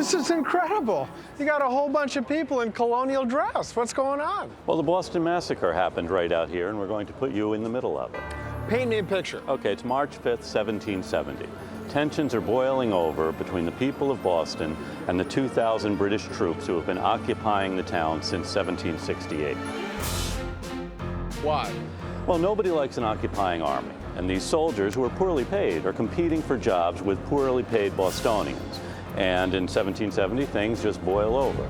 This is incredible. You got a whole bunch of people in colonial dress. What's going on? Well, the Boston Massacre happened right out here, and we're going to put you in the middle of it. Paint me a picture. Okay, it's March 5th, 1770. Tensions are boiling over between the people of Boston and the 2,000 British troops who have been occupying the town since 1768. Why? Well, nobody likes an occupying army, and these soldiers, who are poorly paid, are competing for jobs with poorly paid Bostonians. And in 1770, things just boil over.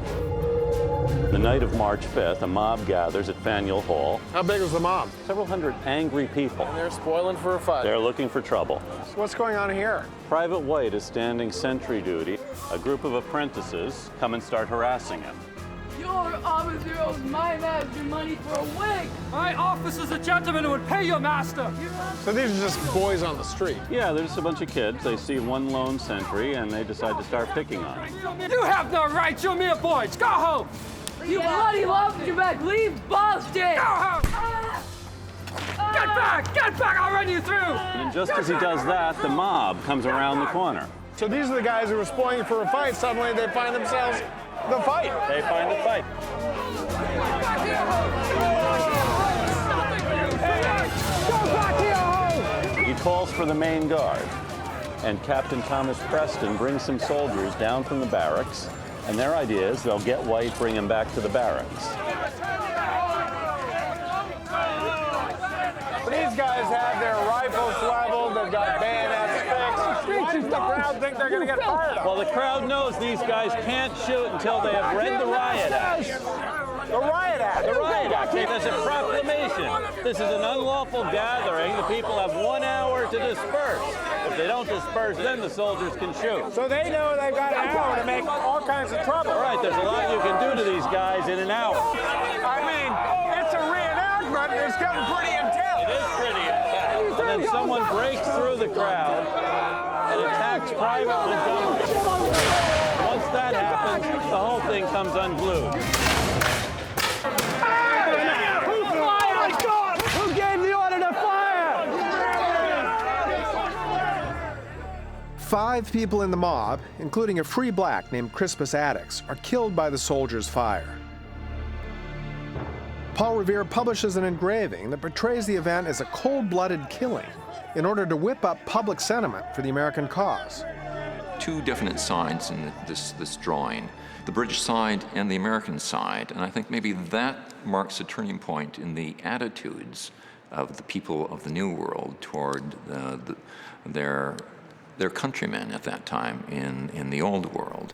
The night of March 5th, a mob gathers at Faneuil Hall. How big was the mob? Several hundred angry people. And they're spoiling for a fight. They're looking for trouble. So what's going on here? Private White is standing sentry duty. A group of apprentices come and start harassing him. Your officer owes my master money for a wig. My officer's a gentleman who would pay your master. So these are just boys on the street. Yeah, they're just a bunch of kids. They see one lone sentry and they decide to start picking on him. You have no right. You're mere boys. Go home. You bloody lumberjack, leave Boston! Go home. Get back! Get back! I'll run you through. And just as he does that, the mob comes around the corner. So these are the guys who were spoiling for a fight. Suddenly they find themselves the fight. They find the fight. Go back to your home! He calls for the main guard, and Captain Thomas Preston brings some soldiers down from the barracks, and their idea is they'll get White, bring him back to the barracks. These guys have their rifles leveled, they've got bayonets fixed. Why does the crowd think they're going to get fired up? Well, the crowd knows these guys can't shoot until they have read the riot act. The riot act. The riot act. That's a proclamation. This is an unlawful gathering. The people have 1 hour to disperse. If they don't disperse, then the soldiers can shoot. So they know they've got an hour to make all kinds of trouble. All right, there's a lot you can do to these guys in an hour. I mean, it's a reenactment. It's getting pretty intense. It is pretty intense. And then someone breaks through the crowd and attacks Private Montgomery. Once that happens, the whole thing comes unglued. Who gave the order to fire? 5 people in the mob, including a free black named Crispus Attucks, are killed by the soldiers' fire. Paul Revere publishes an engraving that portrays the event as a cold-blooded killing in order to whip up public sentiment for the American cause. 2 definite sides in this drawing, the British side and the American side, and I think maybe that marks a turning point in the attitudes of the people of the New World toward their countrymen at that time in the Old World.